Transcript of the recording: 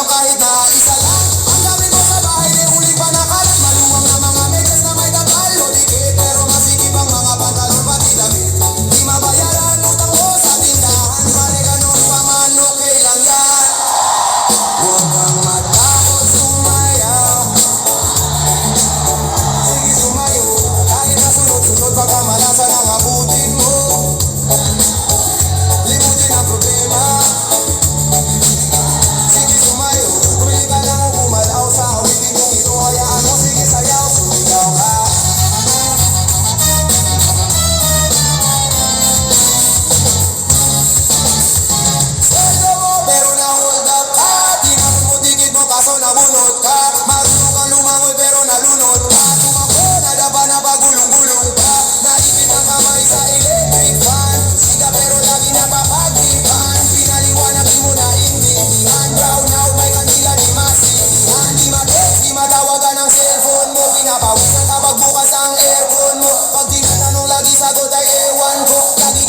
alam kahit na isa lang. Ang gamit mo sa bahay, may huling panakalat. Maluwang na mga medyas na may kapal o dikit, pero masikip ang mga pantalon pati damit. Di mabayaran utang mo sa tindahan, pare ganon pa man, okay lang yan. Huwag kang matakot sumayaw, sige sumayo, kahit na sunod-sunod pagkamalasan ang abutin mo. Limutin ang problema, sige sumayo, tumili ka lang o kumalaw sa awitin kong ito. Hayaan mo, sige sayaw, sumigaw ka. Sweldo mo pero na-hold up ka, tinapon mo dikit mo kaso nabunot ka. Marunong kang lumangoy pero nalunod ka. Tumakbo, nadaba na pagulong-gulong ka. Naipit ang kamay sa electric fan, siga pero lagi napapagtripan. Pinaliwanag di mo na intindihan, brown out may kandila di masihan. Di mag-text, di matawagan ang cellphone mo, pinapawisan kapag bukas ang aircon mo. Pag tinatanong lagi sagot ay ewan ko, lagi